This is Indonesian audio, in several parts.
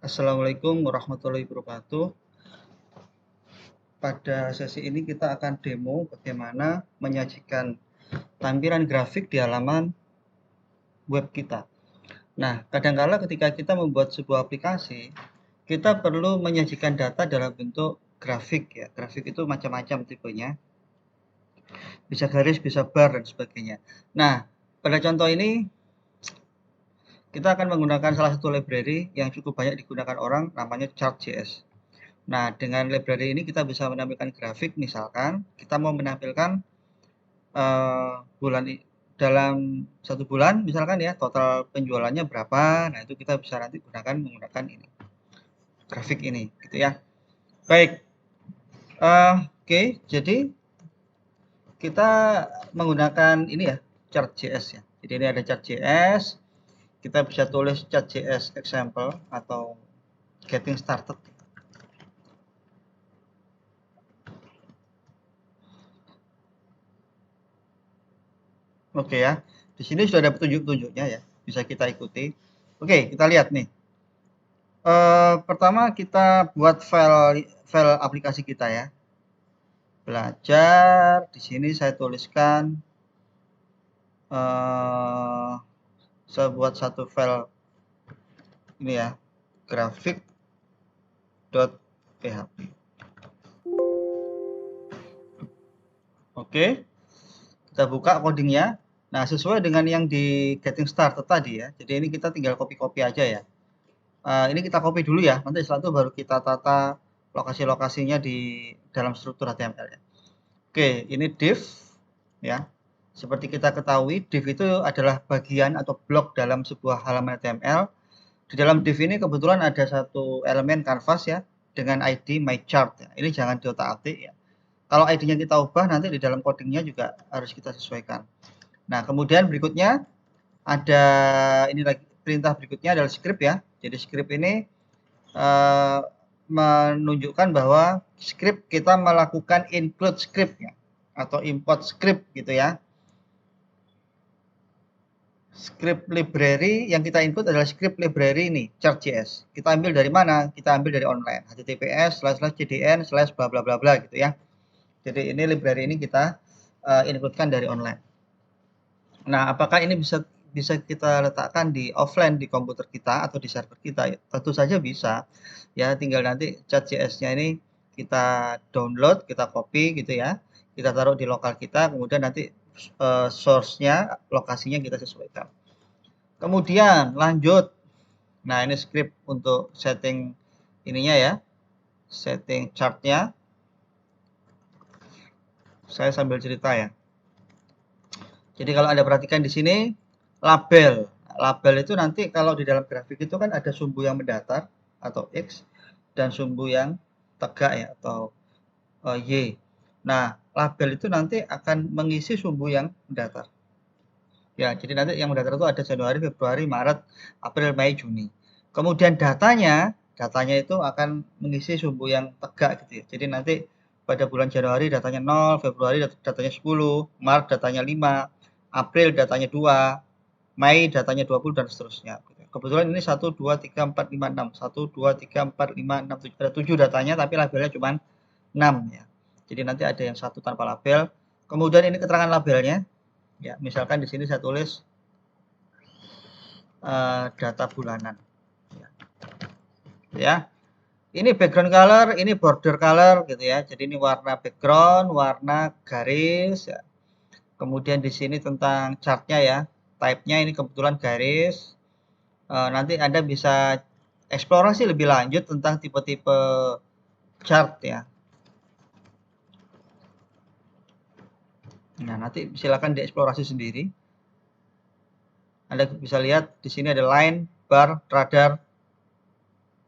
Assalamualaikum warahmatullahi wabarakatuh. Pada sesi ini kita akan demo bagaimana menyajikan tampilan grafik di halaman web kita. Nah, kadangkala ketika kita membuat sebuah aplikasi, kita perlu menyajikan data dalam bentuk grafik ya. Grafik itu macam-macam tipenya. Bisa garis, bisa bar dan sebagainya. Nah, pada contoh ini kita akan menggunakan salah satu library yang cukup banyak digunakan orang namanya Chart.js. Nah, dengan library ini kita bisa menampilkan grafik, misalkan kita mau menampilkan dalam 1 bulan, misalkan ya total penjualannya berapa. Nah, itu kita bisa nanti menggunakan ini, grafik ini, gitu ya. Baik, oke, jadi kita menggunakan ini ya, Chart.js ya. Jadi ini ada Chart.js, kita bisa tulis Chart.js example atau getting started. Oke ya, di sini sudah ada petunjuk-petunjuknya ya, bisa kita ikuti. Oke, kita lihat nih. Pertama kita buat file aplikasi kita ya. Belajar, di sini saya tuliskan, saya buat satu file ini ya, grafik.php. Oke, kita buka codingnya. Nah, sesuai dengan yang di getting started tadi ya, jadi ini kita tinggal copy-copy aja ya. Ini kita copy dulu ya, nanti setelah itu baru kita tata lokasi-lokasinya di dalam struktur HTML ya. Oke, ini div ya. Seperti kita ketahui, div itu adalah bagian atau blok dalam sebuah halaman HTML. Di dalam div ini kebetulan ada satu elemen canvas ya, dengan ID myChart ya. Ini jangan diotak-atik ya. Kalau ID-nya kita ubah, nanti di dalam codingnya juga harus kita sesuaikan. Nah, kemudian berikutnya ada ini lagi, perintah berikutnya adalah script ya. Jadi script ini menunjukkan bahwa script kita melakukan include script ya, atau import script gitu ya. Script library yang kita input adalah script library ini, Chart.js. Kita ambil dari mana? Kita ambil dari online, https://cdn/ bla bla bla bla gitu ya. Jadi ini library ini kita inputkan dari online. Nah, apakah ini bisa kita letakkan di offline di komputer kita atau di server kita? Tentu saja bisa. Ya, tinggal nanti Chart.js-nya ini kita download, kita copy gitu ya. Kita taruh di lokal kita, kemudian nanti source-nya, lokasinya kita sesuaikan. Kemudian lanjut. Nah, ini script untuk setting ininya ya. Setting chart-nya. Saya sambil cerita ya. Jadi kalau Anda perhatikan di sini label. Label itu nanti kalau di dalam grafik itu kan ada sumbu yang mendatar atau X dan sumbu yang tegak ya atau Y. Nah, label itu nanti akan mengisi sumbu yang mendatar. Ya, jadi nanti yang mendatar itu ada Januari, Februari, Maret, April, Mei, Juni. Kemudian datanya itu akan mengisi sumbu yang tegak gitu ya. Jadi nanti pada bulan Januari datanya 0, Februari datanya 10, Maret datanya 5, April datanya 2, Mei datanya 20 dan seterusnya. Kebetulan ini 1, 2, 3, 4, 5, 6. 1, 2, 3, 4, 5, 6, 7. Ada 7 datanya tapi labelnya cuma 6 ya. Jadi nanti ada yang 1 tanpa label. Kemudian ini keterangan labelnya. Ya, misalkan di sini saya tulis data bulanan. Ya. Ini background color, ini border color gitu ya. Jadi ini warna background, warna garis ya. Kemudian di sini tentang chartnya ya. Type-nya ini kebetulan garis. Nanti Anda bisa eksplorasi lebih lanjut tentang tipe-tipe chart ya. Nah, nanti silakan dieksplorasi sendiri. Anda bisa lihat di sini ada line, bar, radar,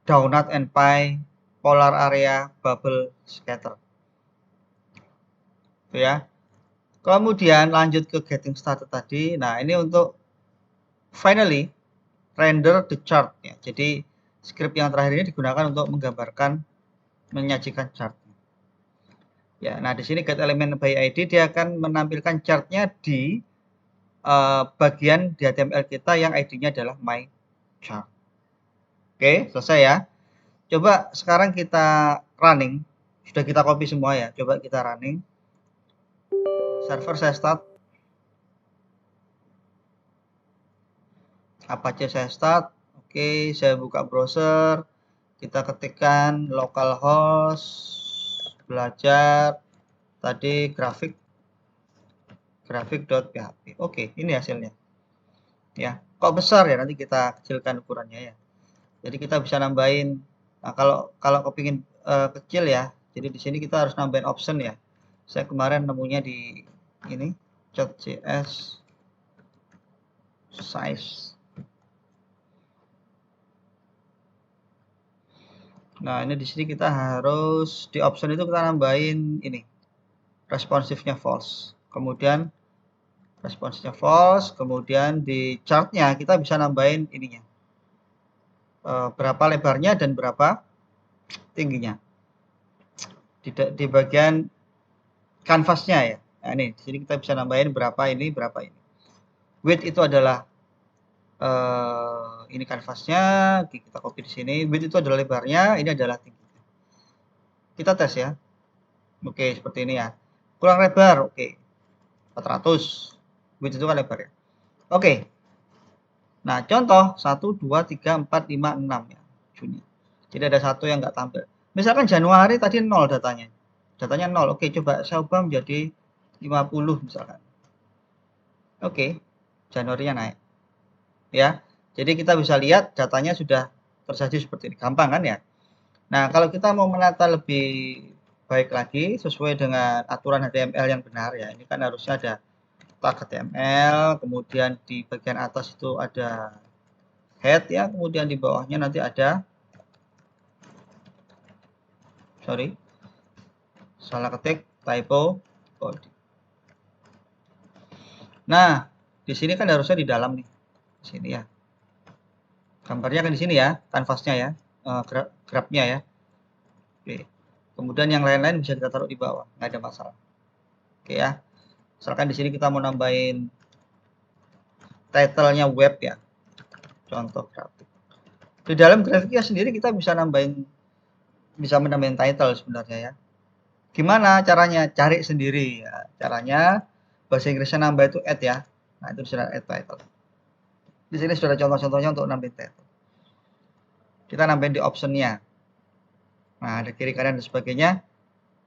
donut and pie, polar area, bubble, scatter. Itu ya. Kemudian lanjut ke getting started tadi. Nah, ini untuk finally render the chart ya. Jadi script yang terakhir ini digunakan untuk menggambarkan menyajikan chart. Ya, nah di sini get element by ID dia akan menampilkan chartnya di bagian di HTML kita yang ID-nya adalah my chart. Oke, selesai ya. Coba sekarang kita running. Sudah kita copy semua ya. Coba kita running. Server saya start. Apache saya start. Oke, saya buka browser. Kita ketikkan localhost belajar tadi grafik.php. Oke, ini hasilnya. Ya, kok besar ya? Nanti kita kecilkan ukurannya ya. Jadi kita bisa nambahin. Nah, kalau kepingin kecil ya, jadi di sini kita harus nambahin option ya. Saya kemarin nemunya di ini Chat.js size. Nah, ini di sini kita harus di option itu kita nambahin ini responsifnya false. Kemudian responsifnya false, kemudian di chartnya kita bisa nambahin ininya. Berapa lebarnya dan berapa tingginya. Di bagian kanvasnya ya. Nah, ini di sini kita bisa nambahin berapa ini, berapa ini. Width itu adalah ini kanvasnya, kita copy di sini. Width itu adalah lebarnya, ini adalah tingginya. Kita tes ya. Oke, seperti ini ya. Kurang lebar, oke. 400. Width itu kan lebar ya. Oke. Nah, contoh 1, 2, 3, 4, 5, 6 ya. Juni. Jadi ada satu yang nggak tampil. Misalkan Januari tadi 0 datanya. Datanya 0. Oke, coba saya ubah menjadi 50 misalkan. Oke, Januarinya naik. Ya. Jadi kita bisa lihat datanya sudah tersaji seperti ini. Gampang kan ya? Nah, kalau kita mau menata lebih baik lagi sesuai dengan aturan HTML yang benar ya. Ini kan harusnya ada tag HTML, kemudian di bagian atas itu ada head ya, kemudian di bawahnya nanti ada salah ketik typo body. Nah, di sini kan harusnya di dalam nih. Di sini ya. Gambarnya kan di sini ya, kanvasnya ya, grabnya ya. Oke. Kemudian yang lain-lain bisa kita taruh di bawah, nggak ada masalah. Oke ya. Misalkan di sini kita mau nambahin title-nya web ya. Contoh grafik. Di dalam grafiknya sendiri kita bisa menambahin title sebenarnya ya. Gimana caranya? Cari sendiri ya. Caranya bahasa Inggrisnya nambah itu add ya. Nah, itu sudah add title. Di sini sudah ada contoh-contohnya untuk nambahin title. Kita nambahin di option-nya. Nah, ada kiri kanan dan sebagainya.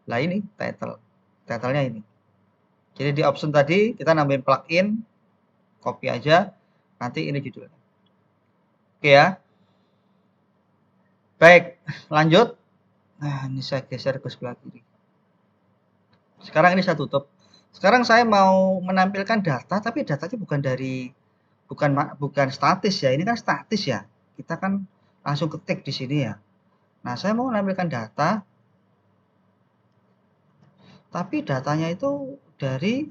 Lah ini title. Title-nya ini. Jadi di option tadi kita nambahin plugin, copy aja. Nanti ini judulnya. Oke ya. Baik, lanjut. Nah, ini saya geser ke sebelah kiri. Sekarang ini saya tutup. Sekarang saya mau menampilkan data, tapi datanya bukan statis ya. Ini kan statis ya. Kita kan langsung ketik di sini ya. Nah, saya mau menampilkan data, tapi datanya itu dari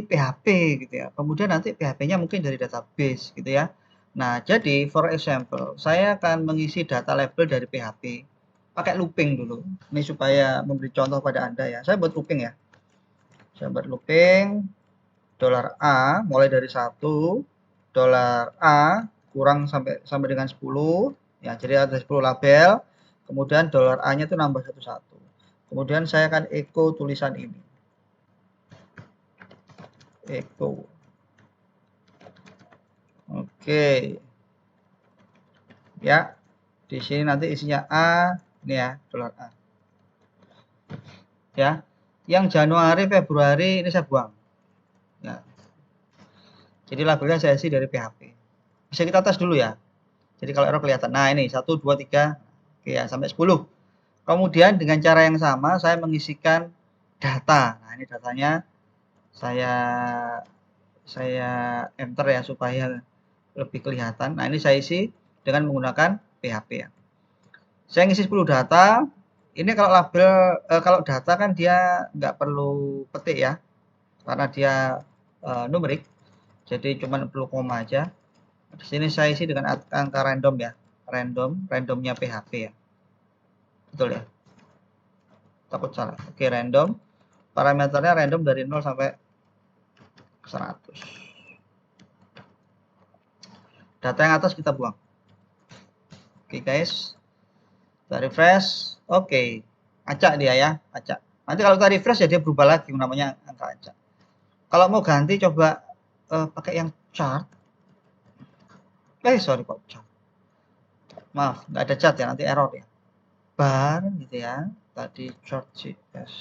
PHP gitu ya. Kemudian nanti PHP-nya mungkin dari database gitu ya. Nah, jadi for example, saya akan mengisi data label dari PHP pakai looping dulu. Ini supaya memberi contoh pada Anda ya. Saya buat looping ya. Saya buat looping $A mulai dari 1, $A kurang sampai dengan 10 ya. Jadi ada 10 label. Kemudian $A-nya itu nambah satu-satu. Kemudian saya akan echo tulisan ini. Echo. Oke. Ya. Di sini nanti isinya A, ini ya, $A. Ya. Yang Januari, Februari ini saya buang. Ya. Jadi labelnya saya isi dari PHP. Bisa kita tes dulu ya. Jadi kalau error kelihatan. Nah, ini 1 2 3 oke ya, sampai 10. Kemudian dengan cara yang sama saya mengisikan data. Nah, ini datanya saya enter ya supaya lebih kelihatan. Nah, ini saya isi dengan menggunakan PHP ya. Saya ngisi 10 data. Ini kalau label kalau data kan dia nggak perlu petik ya. Karena dia numerik. Jadi cuma perlu koma aja. Di sini saya isi dengan angka random ya. Randomnya PHP ya. Betul ya? Takut salah. Oke, random. Parameternya random dari 0 sampai 100. Data yang atas kita buang. Oke guys, kita refresh. Oke, acak dia ya, acak. Nanti kalau kita refresh ya dia berubah lagi namanya angka acak. Kalau mau ganti coba pakai yang chart. Sorry kok chart. Maaf, nggak ada chart ya, nanti error ya. Bar gitu ya. Tadi chart JS.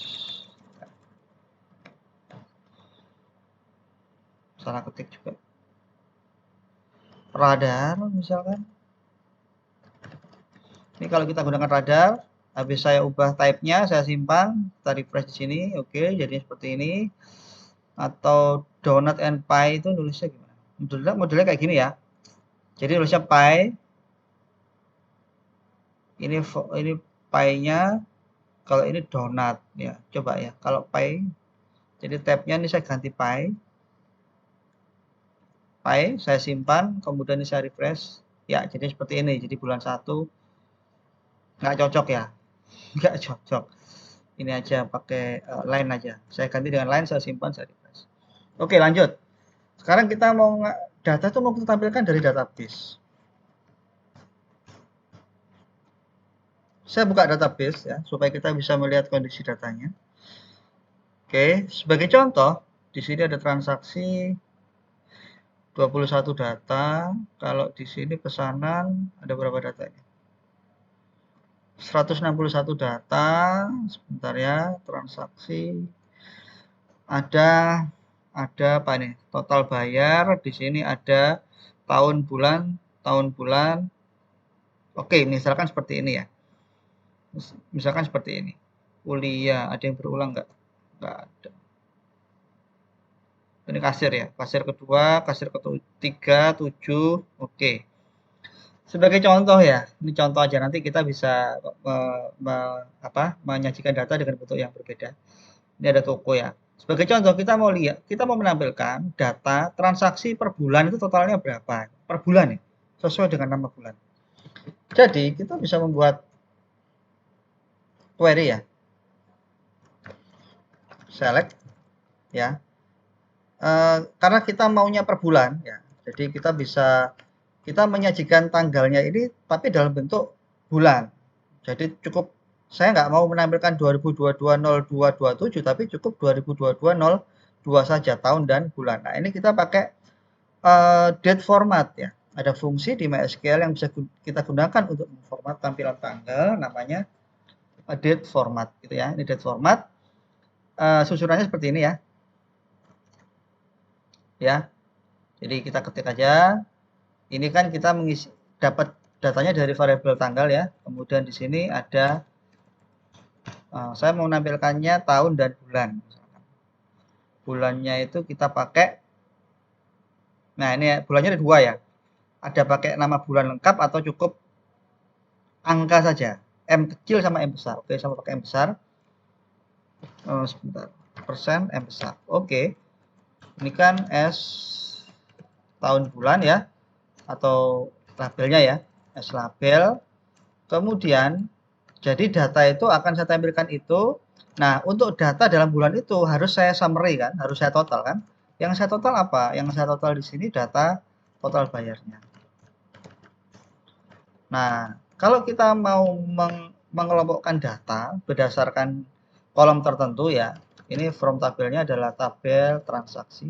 Salah ketik juga. Radar misalkan. Ini kalau kita gunakan radar, habis saya ubah type-nya, saya simpan, kita refresh di sini, oke, jadi seperti ini. Atau donut and pie itu nulisnya gimana? Modelnya kayak gini ya. Jadi nulisnya pie. Ini pie-nya, kalau ini donut ya. Coba ya, kalau pie, jadi tab-nya ini saya ganti pie. Pie, saya simpan, kemudian ini saya refresh. Ya, jadi seperti ini. Jadi bulan 1 nggak cocok ya. Nggak cocok. Ini aja pakai line aja. Saya ganti dengan line, saya simpan, saya refresh. Oke, lanjut. Sekarang kita mau data itu mau kita tampilkan dari database. Saya buka database ya, supaya kita bisa melihat kondisi datanya. Oke, sebagai contoh, di sini ada transaksi 21 data. Kalau di sini pesanan ada berapa datanya? 161 data. Sebentar ya, transaksi. Ada apa nih? Total bayar, di sini ada tahun bulan. Oke, misalkan seperti ini ya. Misalkan seperti ini. Kuliah, ada yang berulang nggak? Nggak ada. Ini kasir ya. Kasir kedua, kasir ketiga, 7. Oke. Sebagai contoh ya, ini contoh aja, nanti kita bisa menyajikan data dengan bentuk yang berbeda. Ini ada toko ya. Sebagai contoh, kita mau menampilkan data transaksi per bulan itu totalnya berapa per bulan ya, sesuai dengan nama bulan. Jadi kita bisa membuat query ya, select ya, karena kita maunya per bulan ya, jadi kita menyajikan tanggalnya ini tapi dalam bentuk bulan. Jadi cukup, saya nggak mau menampilkan 2022-02-27, tapi cukup 2022-02 saja, tahun dan bulan. Nah, ini kita pakai date format ya. Ada fungsi di MySQL yang bisa kita gunakan untuk memformat tampilan tanggal, namanya date format gitu ya. Ini date format. Susunannya seperti ini ya. Ya. Jadi kita ketik aja. Ini kan kita dapat datanya dari variabel tanggal ya. Kemudian di sini ada saya mau menampilkannya tahun dan bulan. Bulannya itu kita pakai, nah ini bulannya ada 2 ya. Ada pakai nama bulan lengkap atau cukup angka saja. M kecil sama M besar. Oke, sama pakai M besar. Sebentar. Persen M besar. Oke. Ini kan S tahun bulan ya. Atau labelnya ya. S label. Kemudian jadi data itu akan saya tampilkan itu. Nah, untuk data dalam bulan itu harus saya summary kan, harus saya total kan. Yang saya total apa? Yang saya total di sini data total bayarnya. Nah, kalau kita mau mengelompokkan data berdasarkan kolom tertentu ya, ini from tabelnya adalah tabel transaksi.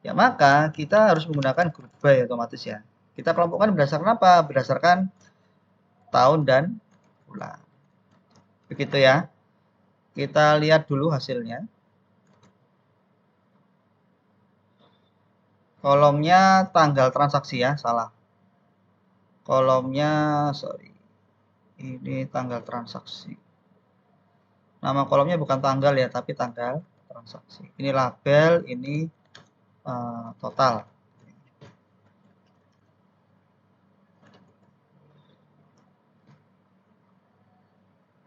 Ya, maka kita harus menggunakan group by otomatis ya. Kita kelompokkan berdasarkan apa? Berdasarkan tahun dan bulan. Begitu ya. Kita lihat dulu hasilnya. Kolomnya tanggal transaksi ya, salah. Kolomnya, sorry. Ini tanggal transaksi. Nama kolomnya bukan tanggal ya, tapi tanggal transaksi. Ini label, ini total.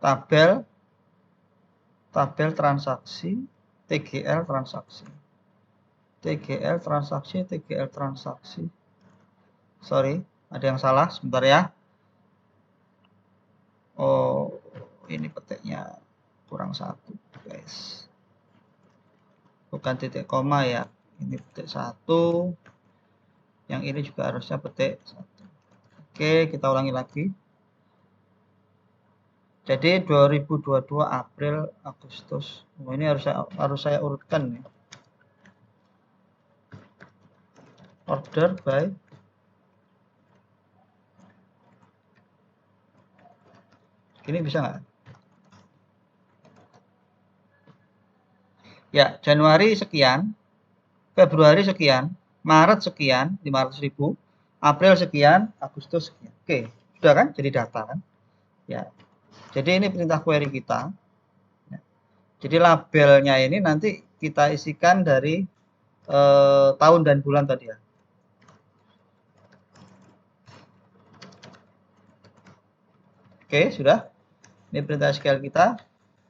Tabel transaksi, TGL transaksi. TGL transaksi. Sorry, ada yang salah, sebentar ya. Oh, ini petiknya kurang 1, guys. Bukan titik koma ya. Ini petik 1. Yang ini juga harusnya petik 1. Oke, kita ulangi lagi. Jadi 2022 April, Agustus. Oh, ini harus saya urutkan nih. Order by ini bisa nggak? Ya, Januari sekian, Februari sekian, Maret sekian, 500.000, April sekian, Agustus sekian. Oke, sudah kan? Jadi data kan? Ya. Jadi ini perintah query kita. Ya. Jadi labelnya ini nanti kita isikan dari tahun dan bulan tadi ya. Oke, sudah. Ini perintah SQL kita.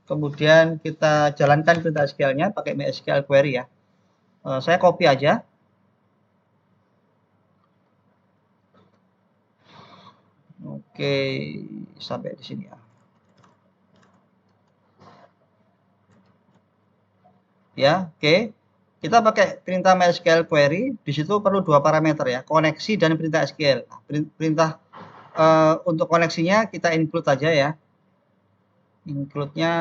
Kemudian kita jalankan perintah SQL-nya pakai MySQL query ya. Saya copy aja. Oke, sampai di sini ya. Ya, oke. Kita pakai perintah MySQL query. Di situ perlu 2 parameter ya, koneksi dan perintah SQL. Perintah untuk koneksinya kita include aja ya. Include-nya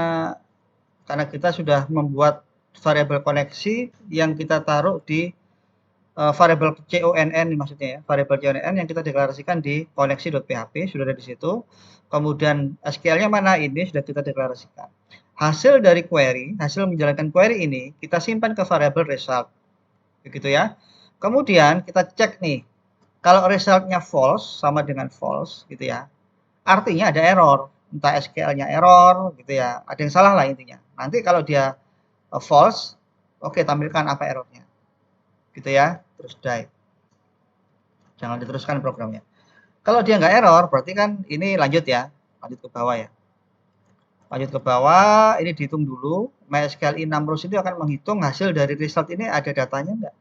karena kita sudah membuat variabel koneksi yang kita taruh di variabel CONN maksudnya ya, variabel CONN yang kita deklarasikan di koneksi.php sudah ada di situ. Kemudian SQL-nya mana ini sudah kita deklarasikan. Hasil dari query, hasil menjalankan query ini kita simpan ke variabel result. Begitu ya. Kemudian kita cek nih. Kalau resultnya false sama dengan false gitu ya. Artinya ada error, entah SQL-nya error gitu ya. Ada yang salah lah intinya. Nanti kalau dia false, oke tampilkan apa errornya. Gitu ya. Terus die. Jangan diteruskan programnya. Kalau dia nggak error, berarti kan ini lanjut ya. Lanjut ke bawah ya. Lanjut ke bawah, ini dihitung dulu. MySQL i6 itu akan menghitung hasil dari result ini ada datanya enggak.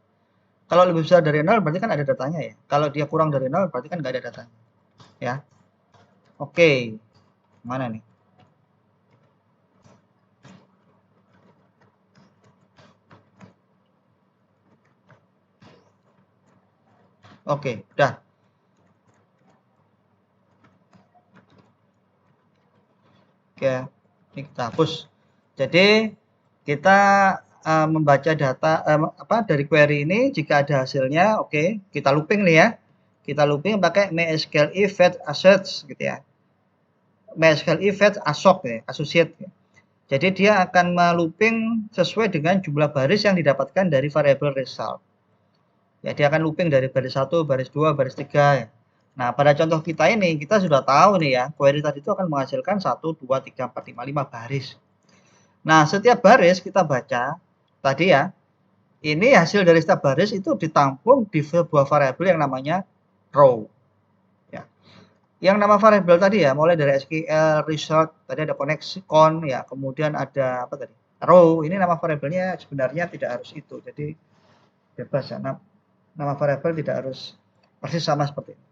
Kalau lebih besar dari 0 berarti kan ada datanya ya. Kalau dia kurang dari 0 berarti kan nggak ada datanya. Ya. Oke. Mana nih? Oke, udah. Oke, ini kita hapus. Jadi kita membaca data dari query ini jika ada hasilnya, oke, kita looping nih ya. Kita looping pakai MySQL if fetch assets gitu ya. MySQL if fetch assoc ya, associate ya. Jadi dia akan melooping sesuai dengan jumlah baris yang didapatkan dari variabel result. Ya, dia akan looping dari baris 1, baris 2, baris 3 ya. Nah, pada contoh kita ini kita sudah tahu nih ya, query tadi itu akan menghasilkan 1, 2, 3, 4, 5, 5 baris. Nah, setiap baris kita baca tadi ya, ini hasil dari setiap baris itu ditampung di sebuah variabel yang namanya row. Ya. Yang nama variabel tadi ya, mulai dari SQL, result, tadi ada koneksi, con, ya, kemudian ada apa tadi? Row, ini nama variabelnya sebenarnya tidak harus itu. Jadi bebas ya, nama variabel tidak harus persis sama seperti ini.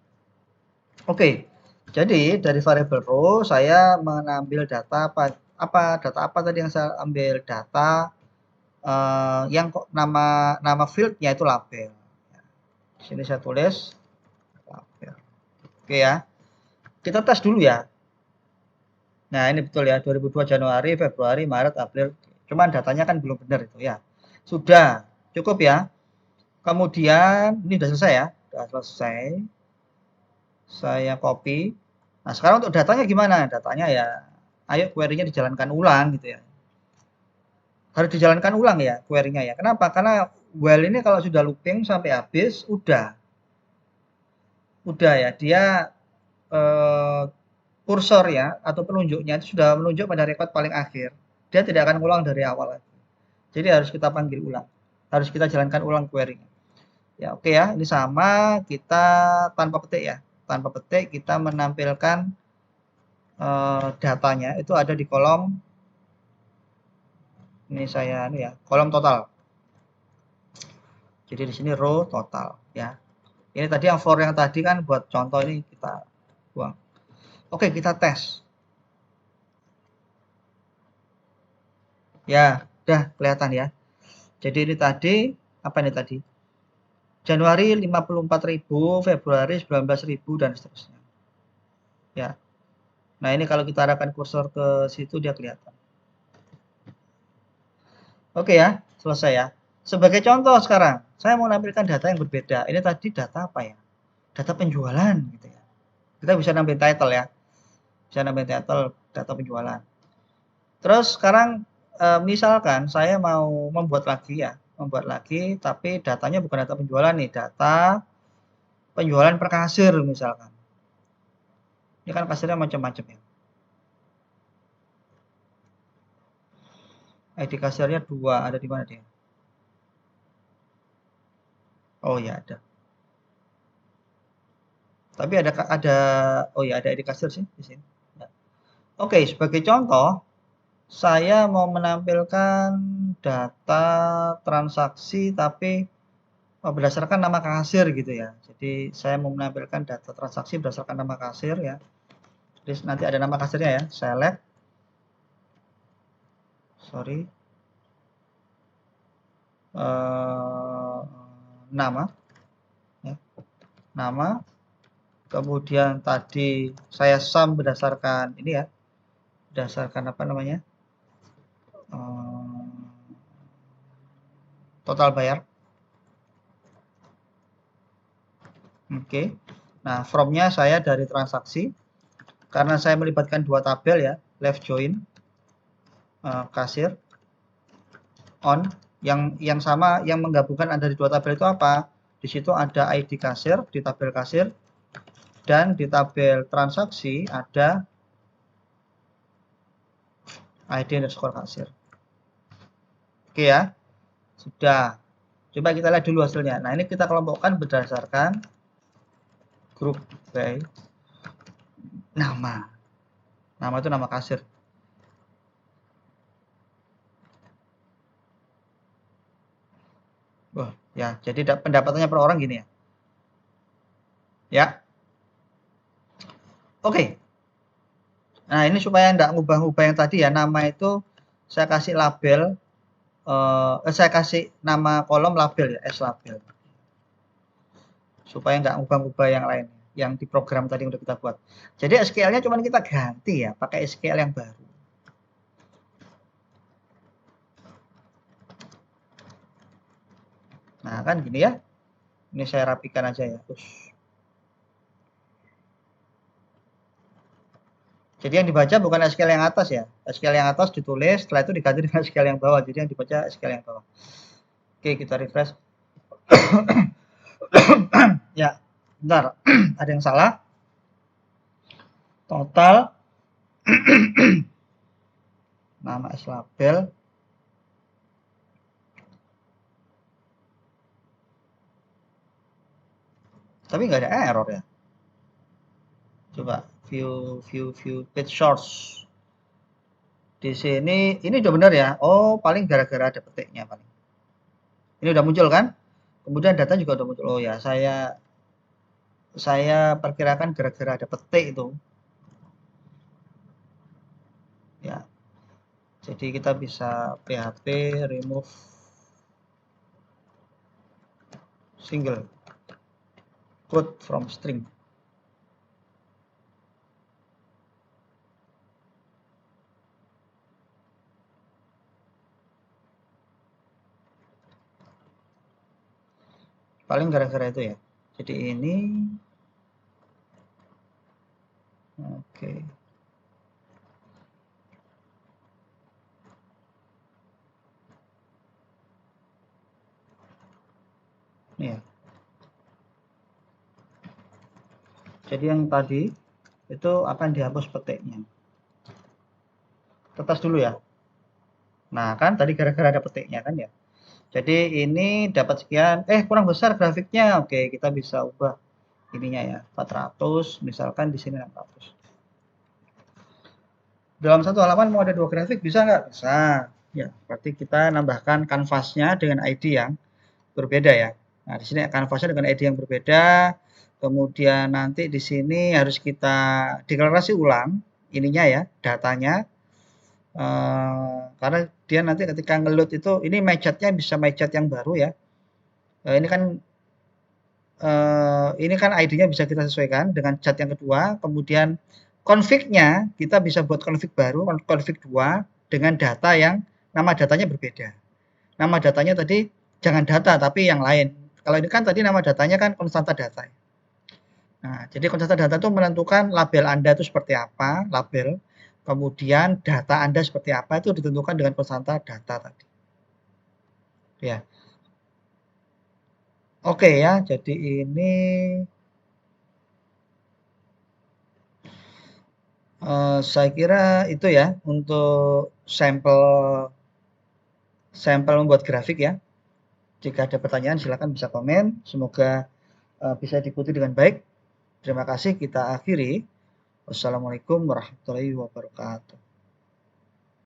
Oke, jadi dari variabel row saya mengambil data data apa tadi yang saya ambil data yang kok nama fieldnya itu label. Di sini saya tulis label. Oke ya, kita tes dulu ya. Nah ini betul ya 2002 Januari, Februari, Maret, April. Cuman datanya kan belum benar itu ya. Sudah cukup ya. Kemudian ini sudah selesai ya, sudah selesai. Saya copy. Nah sekarang untuk datanya gimana? Datanya ya, ayo query-nya dijalankan ulang gitu ya. Harus dijalankan ulang ya query-nya ya. Kenapa? Karena while ini kalau sudah looping sampai habis, udah ya dia kursor ya atau penunjuknya itu sudah menunjuk pada record paling akhir. Dia tidak akan ulang dari awal lagi. Jadi harus kita panggil ulang. Harus kita jalankan ulang query-nya. Ya oke ya, ini sama kita tanpa petik ya. Tanpa petik kita menampilkan datanya itu ada di kolom ini saya ini ya, kolom total. Jadi di sini row total ya. Ini tadi yang for yang tadi kan buat contoh ini kita buang. Oke, kita tes. Ya, udah kelihatan ya. Jadi ini tadi apa ini tadi? Januari 54.000, Februari 19.000 dan seterusnya. Ya. Nah, ini kalau kita arahkan kursor ke situ dia kelihatan. Oke ya, selesai ya. Sebagai contoh sekarang, saya mau menampilkan data yang berbeda. Ini tadi data apa ya? Data penjualan gitu ya. Kita bisa nambahin title ya. Bisa nambahin title data penjualan. Terus sekarang misalkan saya mau membuat lagi ya, tapi datanya bukan data penjualan nih, data penjualan per kasir misalkan. Ini kan kasirnya macam-macam ya. ID kasirnya 2, ada di mana dia? Oh ya ada. Tapi oh ya ada ID kasir sih di sini. Ya. Oke, sebagai contoh, saya mau menampilkan data transaksi tapi berdasarkan nama kasir gitu ya. Jadi saya mau menampilkan data transaksi berdasarkan nama kasir ya. Jadi nanti ada nama kasirnya ya. Select. Sorry. Nama. Ya. Nama. Kemudian tadi saya sum berdasarkan ini ya. Berdasarkan apa namanya? Total bayar. Oke. Nah, from-nya saya dari transaksi. Karena saya melibatkan dua tabel ya, left join kasir on yang sama yang menggabungkan ada di dua tabel itu apa? Di situ ada ID kasir di tabel kasir dan di tabel transaksi ada ID underscore kasir. Oke ya, sudah. Coba kita lihat dulu hasilnya. Nah, ini kita kelompokkan berdasarkan grup by nama. Nama itu nama kasir. Wah, ya, jadi pendapatannya per orang gini ya. Ya. Oke. Nah, ini supaya enggak ngubah-ngubah yang tadi ya, nama itu saya kasih label saya kasih nama kolom label ya, S label. Supaya enggak ngubah-ngubah yang lain yang di program tadi udah kita buat. Jadi SQL-nya cuma kita ganti ya, pakai SQL yang baru. Nah, kan gini ya. Ini saya rapikan aja ya. Jadi yang dibaca bukan SQL yang atas ya. SQL yang atas ditulis, setelah itu diganti dengan SQL yang bawah. Jadi yang dibaca SQL yang bawah. Oke, kita refresh. Ya, bentar. Ada yang salah. Total nama S label tapi nggak ada error ya. Coba view page source. Di sini ini udah benar ya. Oh, paling gara-gara ada petiknya paling. Ini udah muncul kan? Kemudian data juga udah muncul. Oh ya, saya perkirakan gara-gara ada petik itu. Ya. Jadi kita bisa php remove single quote from string. Paling gara-gara itu ya. Jadi ini oke. Ini ya. Jadi yang tadi itu akan dihapus petiknya. Tetas dulu ya. Nah, kan tadi gara-gara ada petiknya kan ya. Jadi ini dapat sekian, kurang besar grafiknya. Oke, kita bisa ubah ininya ya, 400, misalkan di sini 600. Dalam satu halaman mau ada 2 grafik bisa nggak? Bisa. Ya, berarti kita nambahkan kanvasnya dengan ID yang berbeda ya. Nah, di sini kanvasnya dengan ID yang berbeda. Kemudian nanti di sini harus kita deklarasi ulang ininya ya, datanya. Karena dia nanti ketika ngeload itu ini mecetnya bisa mecet yang baru ya. Ini kan ini kan ID-nya bisa kita sesuaikan dengan cat yang kedua, kemudian config-nya kita bisa buat config baru, config 2 dengan data yang nama datanya berbeda. Nama datanya tadi jangan data tapi yang lain. Kalau ini kan tadi nama datanya kan konstanta data. Nah, jadi konstanta data itu menentukan label Anda itu seperti apa, label. Kemudian data Anda seperti apa itu ditentukan dengan konstanta data tadi. Ya. Oke ya, jadi ini saya kira itu ya untuk sampel sampel membuat grafik ya. Jika ada pertanyaan silakan bisa komen. Semoga bisa diikuti dengan baik. Terima kasih, kita akhiri. Wassalamualaikum warahmatullahi wabarakatuh.